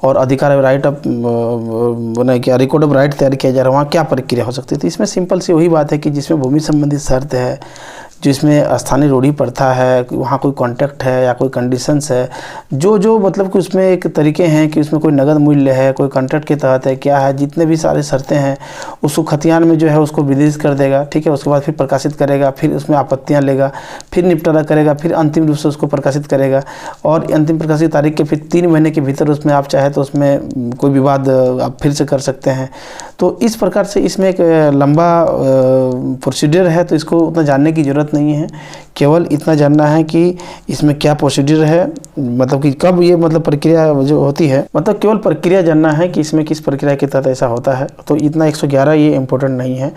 और अधिकार राइट ऑफ बना क्या रिकॉर्ड ऑफ राइट तैयार किया जा रहा है, वहाँ क्या प्रक्रिया हो सकती है। तो इसमें सिंपल सी वही बात है कि जिसमें भूमि संबंधी शर्त है, जिसमें स्थानीय रूढ़ी प्रथा है, वहाँ कोई कॉन्ट्रैक्ट है या कोई कंडीशंस है, जो मतलब कि उसमें एक तरीके हैं कि उसमें कोई नगद मूल्य है, कोई कॉन्ट्रैक्ट के तहत है, क्या है, जितने भी सारे शर्तें हैं उसको खतियान में जो है उसको विदित कर देगा। ठीक है, उसके बाद फिर प्रकाशित करेगा, फिर उसमें आपत्तियाँ लेगा, फिर निपटारा करेगा, फिर अंतिम रूप से उसको प्रकाशित करेगा और अंतिम प्रकाशित तारीख के फिर 3 महीने के भीतर उसमें आप चाहे तो उसमें कोई विवाद आप फिर से कर सकते हैं। तो इस प्रकार से इसमें एक लंबा प्रोसीजर है, तो इसको उतना जानने की ज़रूरत नहीं है, केवल इतना जानना है कि इसमें क्या प्रोसीजर है, मतलब कि कब ये मतलब प्रक्रिया जो होती है, मतलब केवल प्रक्रिया जानना है कि इसमें किस प्रक्रिया के तहत ऐसा होता है। तो इतना 111 ये इम्पोर्टेंट नहीं है।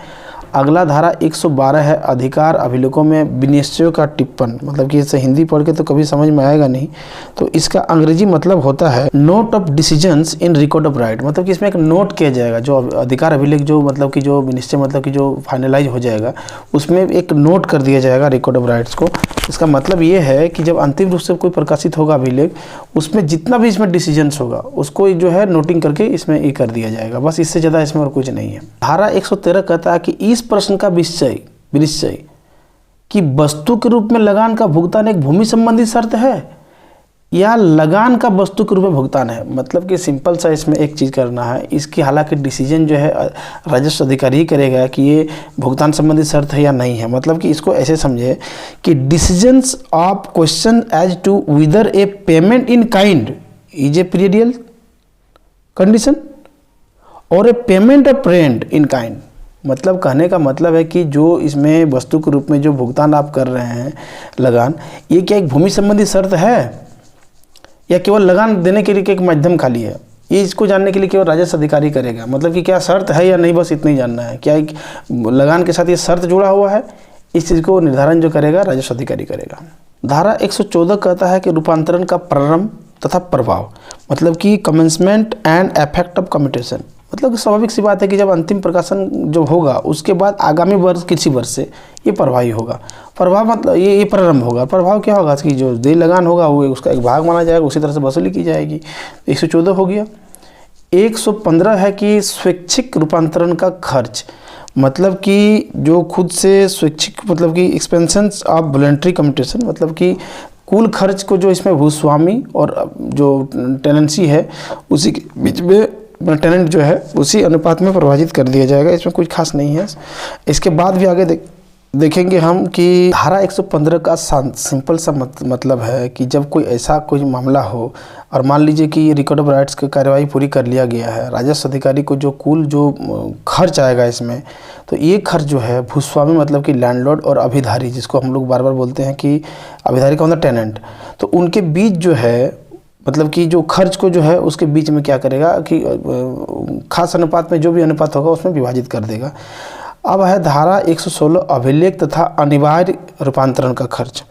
अगला धारा 112 है अधिकार अभिलेखों में विनिश्चयों का टिप्पण, मतलब कि इसे हिंदी पढ़ के तो कभी समझ में आएगा नहीं, तो इसका अंग्रेजी मतलब होता है note of decisions in record of right, मतलब कि इसमें एक नोट किया जाएगा जो अधिकार अभिलेख जो मतलब कि जो विनिश्चय मतलब कि जो फाइनलाइज हो जाएगा उसमें एक नोट कर दिया जाएगा रिकॉर्ड ऑफ राइट्स को। इसका मतलब ये है कि जब अंतिम रूप से कोई प्रकाशित होगा अभिलेख उसमें जितना भी इसमें डिसीजंस होगा उसको जो है नोटिंग करके इसमें ये कर दिया जाएगा, बस इससे ज़्यादा इसमें और कुछ नहीं है। धारा 113 कहता है कि इस प्रश्न का विनिश्चय कि वस्तु के रूप में लगान का भुगतान एक भूमि संबंधी शर्त है या लगान का वस्तु के रूप में भुगतान है, मतलब कि सिंपल सा इसमें एक चीज़ करना है। इसकी हालांकि डिसीजन जो है राजस्व अधिकारी ही करेगा कि ये भुगतान संबंधी शर्त है या नहीं है, मतलब कि इसको ऐसे समझे कि decisions of question as to whether a payment in kind is a predial condition और a payment of rent in kind, मतलब कहने का मतलब है कि जो इसमें वस्तु के रूप में जो भुगतान आप कर रहे हैं लगान, ये क्या एक भूमि संबंधी शर्त है या केवल लगान देने के लिए एक माध्यम खाली है, ये इसको जानने के लिए केवल राजस्व अधिकारी करेगा। मतलब कि क्या शर्त है या नहीं, बस इतना ही जानना है। क्या एक लगान के साथ ये शर्त जुड़ा हुआ है, इस चीज़ को निर्धारण जो करेगा राजस्व अधिकारी करेगा। धारा 114 कहता है कि रूपांतरण का प्रारंभ तथा प्रभाव, मतलब कि commencement and effect of commutation, मतलब कि स्वाभाविक सी बात है कि जब अंतिम प्रकाशन जो होगा उसके बाद आगामी वर्ष किसी वर्ष से ये प्रभावी होगा। प्रभाव मतलब ये प्रारंभ होगा, प्रभाव क्या होगा कि जो देय लगान होगा वो उसका एक भाग माना जाएगा, उसी तरह से वसूली की जाएगी। 114 हो गया। 115 है कि स्वैच्छिक रूपांतरण का खर्च, मतलब कि जो खुद से स्वैच्छिक मतलब कि एक्सपेंशंस ऑफ वॉलंटरी कम्यूटेशन, मतलब कि कुल खर्च को जो इसमें भूस्वामी और जो टेनेंसी है उसी के बीच में टेनेंट जो है उसी अनुपात में प्रभावित कर दिया जाएगा, इसमें कुछ खास नहीं है। इसके बाद भी आगे देखेंगे हम कि धारा 115 का सिंपल सा मतलब है कि जब कोई ऐसा कोई मामला हो और मान लीजिए कि रिकॉर्ड ऑफ राइट्स की कार्यवाही पूरी कर लिया गया है, राजस्व अधिकारी को जो कुल जो खर्च आएगा इसमें, तो ये खर्च जो है भूस्वामी मतलब कि लैंडलॉर्ड और अभिधारी, जिसको हम लोग बार बार बोलते हैं कि अभिधारी का मतलब टेनेंट, तो उनके बीच जो है मतलब कि जो खर्च को जो है उसके बीच में क्या करेगा कि खास अनुपात में जो भी अनुपात होगा उसमें विभाजित कर देगा। अब है धारा 116 अभिलेख तथा अनिवार्य रूपांतरण का खर्च,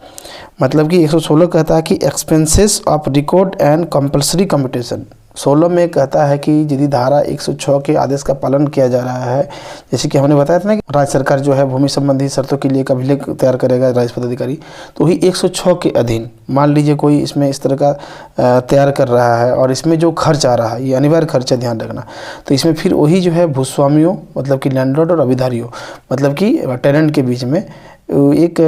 मतलब कि 116 कहता है कि expenses of record and compulsory commutation. 16 में कहता है कि यदि धारा 106 के आदेश का पालन किया जा रहा है, जैसे कि हमने बताया था ना कि राज्य सरकार जो है भूमि संबंधी शर्तों के लिए एक अभिलेख तैयार करेगा राजस्व पदाधिकारी, तो वही 106 के अधीन मान लीजिए कोई इसमें इस तरह का तैयार कर रहा है और इसमें जो खर्च आ रहा है ये अनिवार्य खर्च है, ध्यान रखना। तो इसमें फिर वही जो है भूस्वामियों मतलब कि लैंडलॉर्ड और अभिधारियों मतलब कि टेनेंट के बीच में एक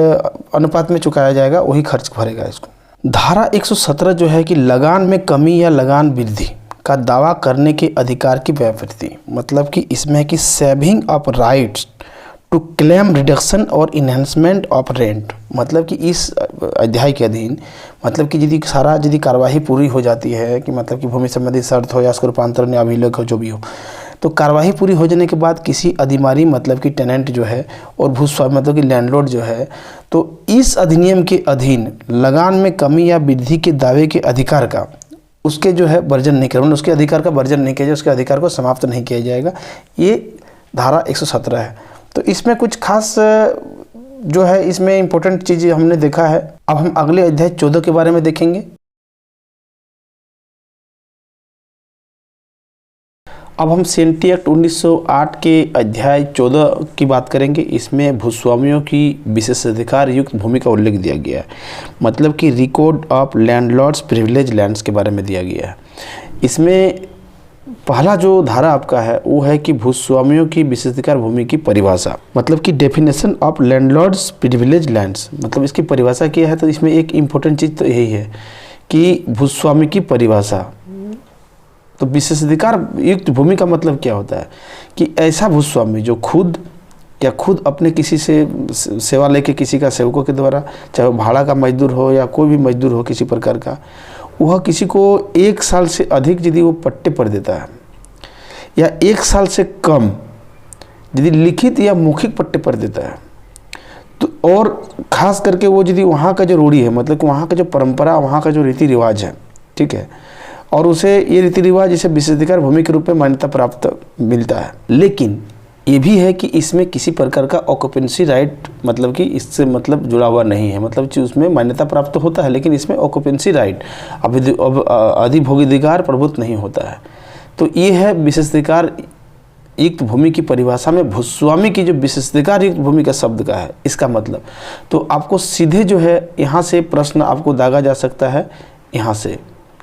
अनुपात में चुकाया जाएगा, वही खर्च भरेगा इसको। धारा 117 जो है कि लगान में कमी या लगान वृद्धि का दावा करने के अधिकार की व्याप्ति, मतलब कि इसमें है कि saving of rights to claim reduction और इन्हेंसमेंट ऑफ रेंट, मतलब कि इस अध्याय के अधीन मतलब कि यदि कार्यवाही पूरी हो जाती है कि मतलब कि भूमि संबंधी शर्त हो या उसको रूपांतरण या अभिलेख हो जो भी हो, तो कार्यवाही पूरी हो जाने के बाद किसी अधिमारी मतलब कि टेनेंट जो है और भूस्वामी मतलब कि लैंडलॉर्ड जो है, तो इस अधिनियम के अधीन लगान में कमी या वृद्धि के दावे के अधिकार का उसके जो है वर्जन नहीं करना, उसके अधिकार का वर्जन नहीं किया जाएगा, उसके अधिकार को समाप्त नहीं किया जाएगा। ये धारा 117 है। तो इसमें कुछ खास जो है इसमें इम्पोर्टेंट चीज़ें हमने देखा है। अब हम अगले अध्याय 14 के बारे में देखेंगे। अब हम सीएनटी एक्ट 1908 के अध्याय 14 की बात करेंगे। इसमें भूस्वामियों की विशेषाधिकार युक्त भूमि का उल्लेख दिया गया है, मतलब कि record of landlord's privilege lands के बारे में दिया गया है। इसमें पहला जो धारा आपका है वो है कि भूस्वामियों की विशेषाधिकार भूमि की परिभाषा, मतलब कि definition of landlord's privilege lands, मतलब इसकी परिभाषा क्या है। तो इसमें एक इम्पोर्टेंट चीज़ तो यही है कि भूस्वामी की परिभाषा। तो विशेषाधिकार युक्त भूमि का मतलब क्या होता है कि ऐसा भूस्वामी जो खुद अपने किसी से सेवा लेके किसी का सेवकों के द्वारा, चाहे भाड़ा का मजदूर हो या कोई भी मजदूर हो किसी प्रकार का, वह किसी को 1 साल से अधिक यदि वो पट्टे पर देता है या 1 साल से कम यदि लिखित या मौखिक पट्टे पर देता है, तो और ख़ास करके वो यदि वहाँ का जो रूढ़ी है मतलब कि वहाँ का जो परंपरा, वहाँ का जो रीति रिवाज है, ठीक है, और उसे ये रीति रिवाज जैसे विशेषाधिकार भूमि के रूप में मान्यता प्राप्त मिलता है। लेकिन ये भी है कि इसमें किसी प्रकार का ऑक्यूपेंसी राइट मतलब कि इससे मतलब जुड़ा हुआ नहीं है, मतलब कि उसमें मान्यता प्राप्त तो होता है लेकिन इसमें ऑक्यूपेंसी राइट अधिभोगाधिकार प्रभुत्व नहीं होता है। तो ये है विशेषाधिकार युक्त भूमि की परिभाषा में भूस्वामी की जो विशेषाधिकार युक्त भूमि का शब्द का है इसका मतलब। तो आपको सीधे जो है यहाँ से प्रश्न आपको दागा जा सकता है यहाँ से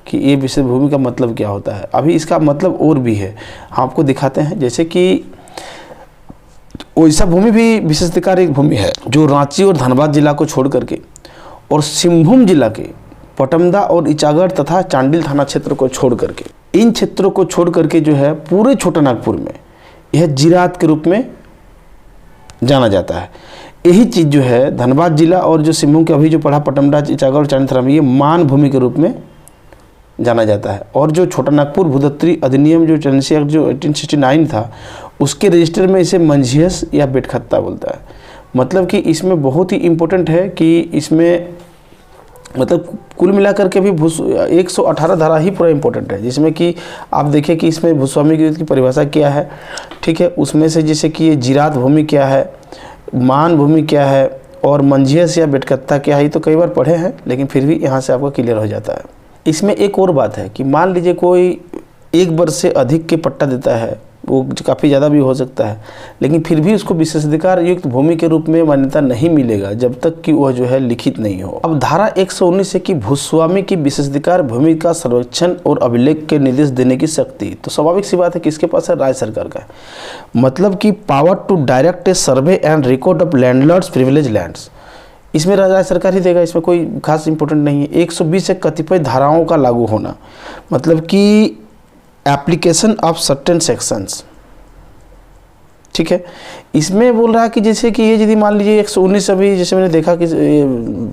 कि ये विशेष भूमि का मतलब क्या होता है। अभी इसका मतलब और भी है, हम आपको दिखाते हैं। जैसे कि ओडिशा भूमि भी विशेषाधिकार एक भूमि है जो रांची और धनबाद जिला को छोड़ करके और सिंहभूम जिला के पटमदा और इचागढ़ तथा चांडिल थाना क्षेत्र को छोड़ करके, इन क्षेत्रों को छोड़ करके जो है पूरे छोटा नागपुर में यह जिरात के रूप में जाना जाता है। यही चीज़ जो है धनबाद जिला और जो सिंहभूम के अभी जो पढ़ा पटमदा इचागढ़ और चांडिल थाना में, ये मान भूमि के रूप में जाना जाता है। और जो छोटा नागपुर भूदत्तरी अधिनियम जो टेनेंसी एक्ट जो 1869 था उसके रजिस्टर में इसे मंझियस या बेटखत्ता बोलता है। मतलब कि इसमें बहुत ही इम्पोर्टेंट है कि इसमें मतलब कुल मिलाकर के भी 118 धारा ही पूरा इम्पोर्टेंट है, जिसमें कि आप देखें कि इसमें भूस्वामी की परिभाषा क्या है, ठीक है। उसमें से जैसे कि ये जिरात भूमि क्या है, मान भूमि क्या है और मंझियस या बेटखत्ता क्या है, ये तो कई बार पढ़े हैं लेकिन फिर भी यहाँ से आपका क्लियर हो जाता है। इसमें एक और बात है कि मान लीजिए कोई एक वर्ष से अधिक के पट्टा देता है, वो काफ़ी ज़्यादा भी हो सकता है, लेकिन फिर भी उसको विशेषाधिकार युक्त भूमि के रूप में मान्यता नहीं मिलेगा जब तक कि वह जो है लिखित नहीं हो। अब धारा 119 है कि भूस्वामी की विशेषाधिकार भूमि का सर्वेक्षण और अभिलेख के निर्देश देने की शक्ति, तो स्वाभाविक सी बात है कि इसके पास है राज्य सरकार का, मतलब कि power to direct a survey and record of landlord's privilege lands, इसमें राज्य सरकार ही देगा, इसमें कोई खास इंपॉर्टेंट नहीं है। 120 से कतिपय धाराओं का लागू होना, मतलब कि एप्लीकेशन ऑफ सर्टेन सेक्शंस, ठीक है। इसमें बोल रहा है कि जैसे कि ये यदि मान लीजिए 119 अभी जैसे मैंने देखा कि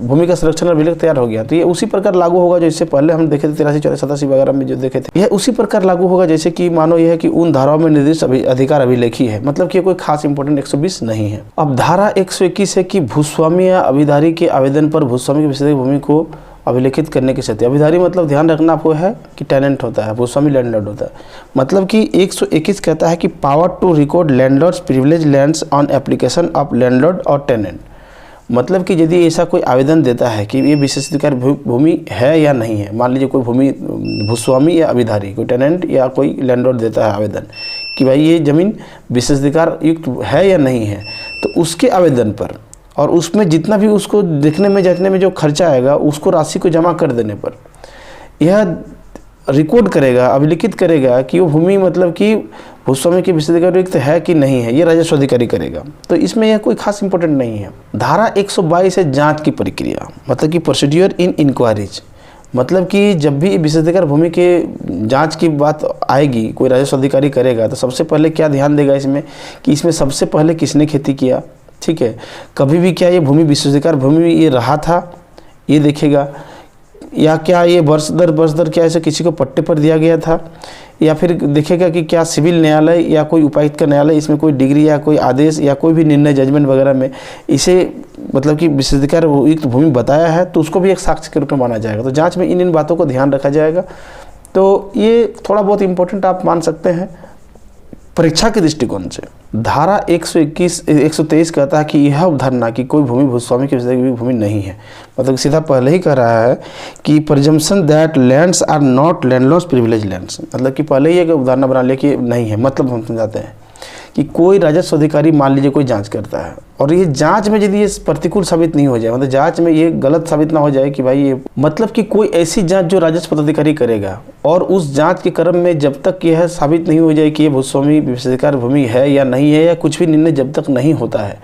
भूमि का संरक्षण अभिलेख तैयार हो गया, तो ये उसी प्रकार लागू होगा जो इससे पहले हम देखे थे 83, 84, 87 वगैरह में जो देखे थे, यह उसी प्रकार लागू होगा। जैसे कि मानो यह है कि उन धाराओं में निर्दिष्ट अधिकार अभिलेखी है, मतलब कि कोई खास इंपॉर्टेंट 120 नहीं है। अब धारा 121 है कि भूस्वामी या अभिधारी के आवेदन पर भूस्वामी की विशेष भूमि को अभिलेखित करने की शक्ति। अभिधारी मतलब ध्यान रखना आपको है कि टेनेंट होता है, भूस्वामी लैंडलॉर्ड होता है। मतलब कि 121 कहता है कि power to record landlord's privilege lands on application of landlord और टेनेंट, मतलब कि यदि ऐसा कोई आवेदन देता है कि ये विशेषाधिकार भूमि है या नहीं है, मान लीजिए कोई भूमि भूस्वामी या अभिधारी, कोई टेनेंट या कोई लैंडलॉर्ड देता है आवेदन कि भाई ये ज़मीन विशेषाधिकार युक्त है या नहीं है, तो उसके आवेदन पर और उसमें जितना भी उसको देखने में जांचने में जो खर्चा आएगा उसको राशि को जमा कर देने पर यह रिकॉर्ड करेगा, अभिलिखित करेगा कि वो भूमि मतलब कि भूस्वामी के विशेषाधिकार युक्त है कि नहीं है, ये राजस्व अधिकारी करेगा। तो इसमें यह कोई खास इंपॉर्टेंट नहीं है। धारा 122 है जांच की प्रक्रिया, मतलब कि प्रोसीड्यूर इन इंक्वायरीज, मतलब कि जब भी विशेषाधिकार भूमि के जांच की बात आएगी, कोई राजस्व अधिकारी करेगा तो सबसे पहले क्या ध्यान देगा इसमें कि इसमें सबसे पहले किसने खेती किया, ठीक है, कभी भी क्या ये भूमि विशेषाधिकार भूमि ये रहा था ये देखेगा, या क्या ये वर्ष दर क्या ऐसे किसी को पट्टे पर दिया गया था, या फिर देखेगा कि क्या सिविल न्यायालय या कोई उपायुक्त का न्यायालय इसमें कोई डिग्री या कोई आदेश या कोई भी निर्णय जजमेंट वगैरह में इसे मतलब कि विशेषाधिकार युक्त भूमि बताया है तो उसको भी एक साक्ष्य के रूप में माना जाएगा। तो जांच में इन बातों को ध्यान रखा जाएगा। तो ये थोड़ा बहुत इम्पोर्टेंट आप मान सकते हैं परीक्षा के दृष्टिकोण से। धारा 123 कहता है कि यह अवधारणा कि कोई भूमि भूस्वामी की भूमि नहीं है, मतलब सीधा पहले ही कह रहा है कि presumption that lands are not landlord's privilege lands, मतलब कि पहले ही एक अवधारणा बना लिया कि नहीं है। मतलब हम समझाते हैं कि कोई राजस्व अधिकारी मान लीजिए कोई जांच करता है और ये जांच में यदि ये प्रतिकूल साबित नहीं हो जाए, मतलब जांच में ये गलत साबित ना हो जाए कि भाई ये मतलब कि कोई ऐसी जांच जो राजस्व पदाधिकारी करेगा और उस जांच के क्रम में जब तक यह साबित नहीं हो जाए कि ये भूस्वामी विशेषाधिकार भूमि है या नहीं है या कुछ भी निर्णय जब तक नहीं होता है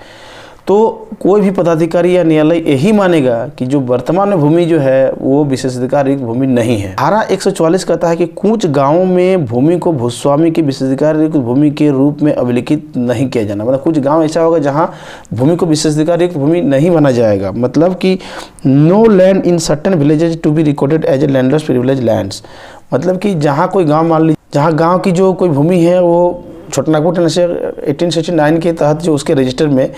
तो कोई भी पदाधिकारी या न्यायालय यही मानेगा कि जो वर्तमान में भूमि जो है वो विशेषाधिकार युक्त भूमि नहीं है। धारा 144 कहता है कि कुछ गांवों में भूमि को भूस्वामी की विशेषाधिकार युक्त भूमि के रूप में अभिलिखित नहीं किया जाना, मतलब कुछ गांव ऐसा होगा जहां भूमि को विशेषाधिकार युक्त भूमि नहीं माना जाएगा। मतलब कि no land in certain villages to be recorded as a landlord's privilege lands, मतलब कि जहाँ कोई गाँव मान लीजिए जहाँ गाँव की जो कोई भूमि है वो छोटा नागपुर टेनेंसी 1869 के तहत जो उसके रजिस्टर में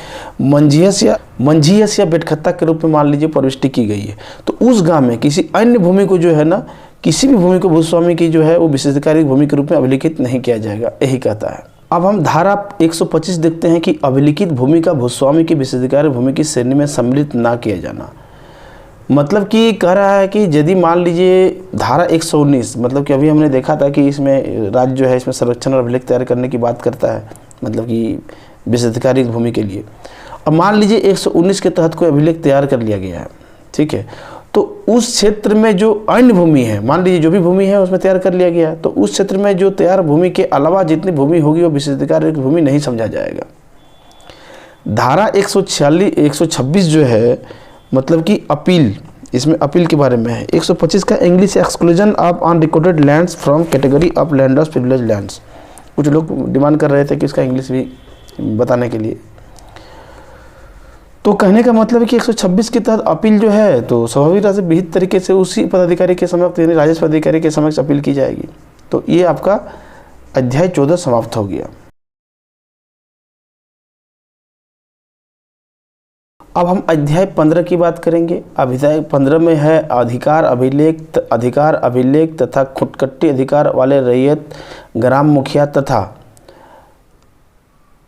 मंझियस या बेटखत्ता के रूप में मान लीजिए प्रविष्टि की गई है, तो उस गांव में किसी अन्य भूमि को जो है ना, किसी भी भूमि को भूस्वामी की जो है वो विशेषाधिकार भूमि के रूप में अभिलिखित नहीं किया जाएगा, यही कहता है। अब हम धारा 125 देखते हैं कि अभिलिखित भूमि का भूस्वामी की विशेषाधिकार भूमि की श्रेणी में सम्मिलित ना किया जाना। मतलब कि कह रहा है कि यदि मान लीजिए धारा 119, मतलब कि अभी हमने देखा था कि इसमें राज्य जो है इसमें सर्वेक्षण और अभिलेख तैयार करने की बात करता है, मतलब कि विशेषाधिकारी भूमि के लिए। अब मान लीजिए 119 के तहत कोई अभिलेख तैयार कर लिया गया है, ठीक है, तो उस क्षेत्र में जो अन्य भूमि है, मान लीजिए जो भी भूमि है उसमें तैयार कर लिया गया है, तो उस क्षेत्र में जो तैयार भूमि के अलावा जितनी भूमि होगी वो विशेषाधिकार भूमि नहीं समझा जाएगा। धारा 126 जो है, मतलब कि अपील, इसमें अपील के बारे में है। 125 का English exclusion of unrecorded lands from category of landers privilege lands. कुछ लोग डिमांड कर रहे थे कि इसका इंग्लिश भी बताने के लिए। तो कहने का मतलब है कि 126 के तहत अपील जो है तो स्वाभाविक रूप से विहित तरीके से उसी पदाधिकारी के समक्ष, यानी राजस्व अधिकारी के समक्ष अपील की जाएगी। तो ये आपका अध्याय 14 समाप्त हो गया। अब हम अध्याय 15 की बात करेंगे। अध्याय 15 में है अधिकार अभिलेख तथा खुटकट्टी अधिकार वाले रैयत, ग्राम मुखिया तथा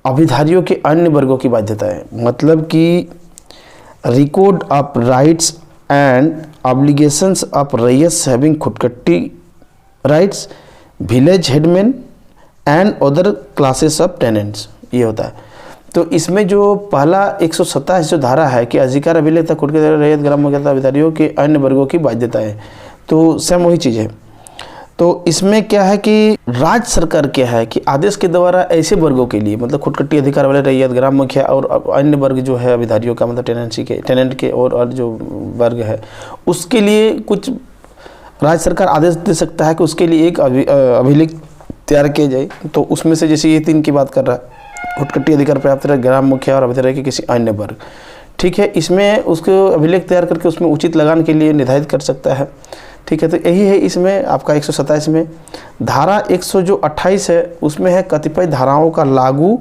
अभिधारियों के अन्य वर्गों की बाध्यताएं। मतलब कि record of rights and obligations of raiyat having khutkatti rights, village headman and other classes of tenants, ये होता है। तो इसमें जो पहला 127 जो धारा है कि अधिकार अभिलेख तथा खुटकट्टी रैयत, ग्राम मुखिया तथा अभिधारियों के अन्य वर्गों की बाध्यताएं, तो सेम वही चीज़ है। तो इसमें क्या है कि राज्य सरकार क्या है कि आदेश के द्वारा ऐसे वर्गों के लिए, मतलब खुटकट्टी अधिकार वाले रैयत, ग्राम मुखिया और अन्य वर्ग जो है अभिधारियों का, मतलब टेनेंट के और जो वर्ग है उसके लिए कुछ राज्य सरकार आदेश दे सकता है कि उसके लिए एक अभिलेख तैयार किया जाए। तो उसमें से जैसे ये 3 की बात कर रहा है, खुटकट्टी अधिकार प्राप्त है, ग्राम मुखिया और अभिधारी के किसी अन्य वर्ग, ठीक है, इसमें उसको अभिलेख तैयार करके उसमें उचित लगान के लिए निर्धारित कर सकता है, ठीक है। तो यही है इसमें आपका 127 में। धारा 128 है, उसमें है कतिपय धाराओं का लागू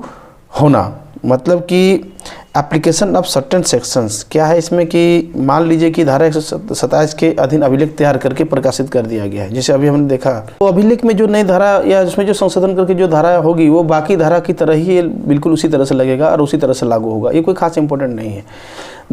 होना, मतलब कि एप्लीकेशन ऑफ सर्टेन सेक्शंस। क्या है इसमें कि मान लीजिए कि धारा 127 के अधीन अभिलेख तैयार करके प्रकाशित कर दिया गया है, जैसे अभी हमने देखा, तो अभिलेख में जो नई धारा या उसमें जो संशोधन करके जो धारा होगी वो बाकी धारा की तरह ही बिल्कुल उसी तरह से लगेगा और उसी तरह से लागू होगा, ये कोई खास इंपॉर्टेंट नहीं है।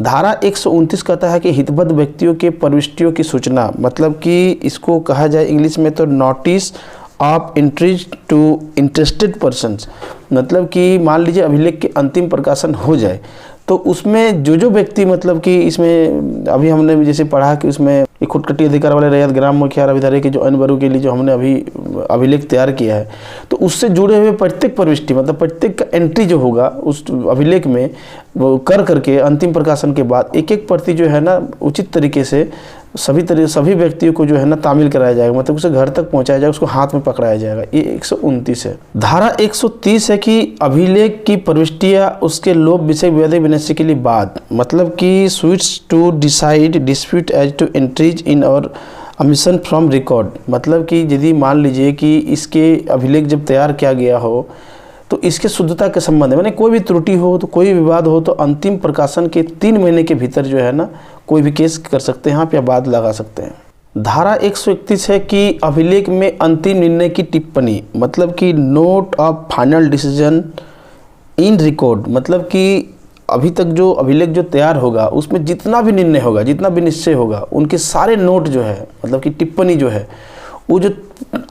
धारा 129 कहता है कि हितबद्ध व्यक्तियों के प्रविष्टियों की सूचना, मतलब कि इसको कहा जाए इंग्लिश में तो notice of entries to interested persons. मतलब कि मान लीजिए अभिलेख के अंतिम प्रकाशन हो जाए तो उसमें जो व्यक्ति, मतलब कि इसमें अभी हमने जैसे पढ़ा कि उसमें खुटकट्टी अधिकार वाले रैयत, ग्राम मुखिया और अभिधारी के जो अन्य वर्गों के लिए जो हमने अभी अभिलेख तैयार किया है, तो उससे जुड़े हुए प्रत्येक प्रविष्टि, मतलब प्रत्येक का एंट्री जो होगा उस अभिलेख में वो करके अंतिम प्रकाशन के बाद एक एक प्रति जो है ना उचित तरीके से सभी व्यक्तियों को जो है ना तामील कराया जाएगा, मतलब उसे घर तक पहुंचाया जाएगा, उसको हाथ में पकड़ाया जाएगा। ये 129 है। धारा 130 है कि अभिलेख की प्रविष्टियाँ उसके लोप विषय विवाद विनष्टि के लिए बाद, मतलब कि suits to decide dispute as to entries in और अमिशन फ्रॉम रिकॉर्ड। मतलब कि यदि मान लीजिए कि इसके अभिलेख जब तैयार किया गया हो तो इसके शुद्धता के संबंध में, माने कोई भी त्रुटि हो, तो कोई विवाद हो, तो अंतिम प्रकाशन के 3 महीने के भीतर जो है ना कोई भी केस कर सकते हैं आप या बाद लगा सकते हैं। धारा 131 है कि अभिलेख में अंतिम निर्णय की टिप्पणी, मतलब कि note of final decision in record, मतलब कि अभी तक जो अभिलेख जो तैयार होगा उसमें जितना भी निर्णय होगा, जितना भी निश्चय होगा, उनके सारे नोट जो है, मतलब कि टिप्पणी जो है, वो जो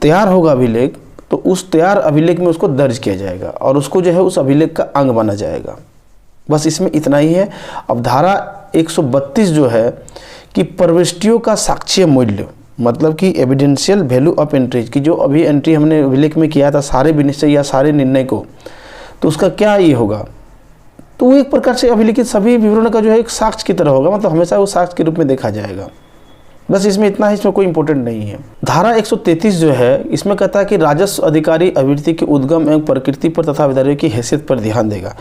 तैयार होगा अभिलेख, तो उस तैयार अभिलेख में उसको दर्ज किया जाएगा और उसको जो है उस अभिलेख का अंग माना जाएगा। बस इसमें इतना ही है। अब धारा 132 जो है कि प्रविष्टियों का साक्ष्य मूल्य, मतलब कि एविडेंशियल वैल्यू ऑफ एंट्रीज, की जो अभी एंट्री हमने अभिलेख में किया था सारे विनिश्चय या सारे निर्णय को, तो उसका क्या ये होगा, तो वो एक प्रकार से अभिलिखित सभी विवरण का जो है एक साक्ष्य की तरह होगा, मतलब हमेशा वो साक्ष्य के रूप में देखा जाएगा। बस इसमें इतना ही, इसमें कोई इंपॉर्टेंट नहीं है। धारा 133 जो है इसमें कहता है कि राजस्व अधिकारी अभिवृत्ति के उद्गम एवं प्रकृति पर तथा अभिधारियों की हैसियत पर ध्यान देगा,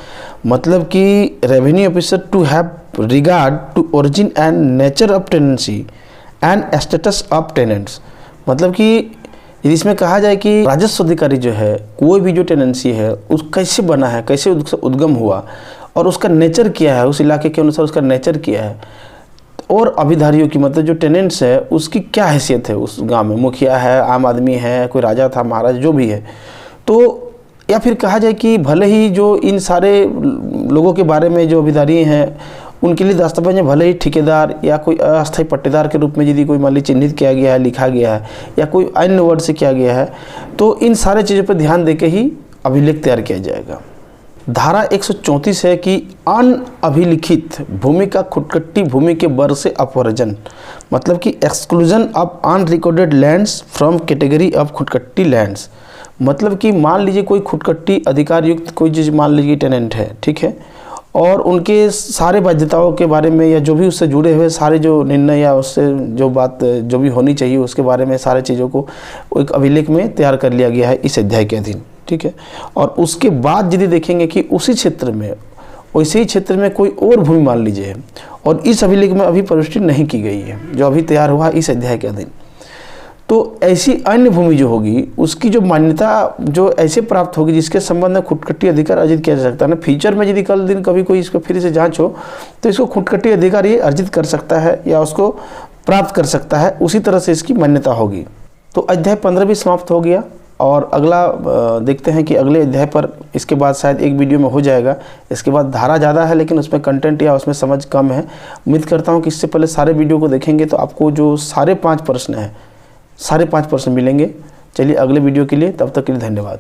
मतलब कि revenue officer to have regard to origin and nature of tenancy and status of tenants. मतलब कि इसमें कहा जाए कि राजस्व अधिकारी जो है कोई भी जो टेनेंसी है उस कैसे बना है, कैसे उद्गम हुआ और उसका नेचर क्या है, उस इलाके के अनुसार उसका नेचर क्या है, और अभिधारियों की, मतलब जो टेनेंट्स है उसकी क्या हैसियत है उस गांव में, मुखिया है, आम आदमी है, कोई राजा था, महाराज, जो भी है, तो या फिर कहा जाए कि भले ही जो इन सारे लोगों के बारे में जो अभिधारी हैं उनके लिए दस्तावेज में भले ही ठेकेदार या कोई अस्थायी पट्टेदार के रूप में यदि कोई मान ली चिन्हित किया गया है, लिखा गया है या कोई अन्य वर्ड से किया गया है, तो इन सारे चीज़ों पर ध्यान देके ही अभिलेख तैयार किया जाएगा। धारा 134 है कि अनअभिलिखित भूमि का खुदकट्टी भूमि के वर्ग से अपवर्जन, मतलब कि exclusion of unrecorded lands from category of khudkatti lands. मतलब कि मान लीजिए कोई खुदकट्टी अधिकार युक्त कोई चीज़, मान लीजिए टेनेंट है, ठीक है, और उनके सारे बाध्यताओं के बारे में या जो भी उससे जुड़े हुए सारे जो निर्णय या उससे जो बात जो भी होनी चाहिए उसके बारे में सारे चीज़ों को एक अभिलेख में तैयार कर लिया गया है इस अध्याय के अधीन, ठीक है। और उसके बाद यदि देखेंगे कि उसी क्षेत्र में, वैसे ही क्षेत्र में कोई और भूमि मान लीजिए और इस अभिलेख में अभी प्रविष्टि नहीं की गई है, जो अभी तैयार हुआ इस अध्याय के अधीन, तो ऐसी अन्य भूमि जो होगी उसकी जो मान्यता जो ऐसे प्राप्त होगी जिसके संबंध में खुदकट्टी अधिकार अर्जित किया जा सकता है ना। फ्यूचर में यदि कल दिन कभी कोई इसको फिर से जांच हो तो इसको खुदकट्टी अधिकार ये अर्जित कर सकता है या उसको प्राप्त कर सकता है, उसी तरह से इसकी मान्यता होगी। तो अध्याय 15 भी समाप्त हो गया और अगला देखते हैं कि अगले अध्याय पर इसके बाद शायद एक वीडियो में हो जाएगा। इसके बाद धारा ज़्यादा है लेकिन उसमें कंटेंट या उसमें समझ कम है। उम्मीद करता हूँ कि इससे पहले सारे वीडियो को देखेंगे तो आपको जो सारे 5 प्रश्न हैं, सारे 5 प्रश्न मिलेंगे। चलिए अगले वीडियो के लिए, तब तक के लिए धन्यवाद।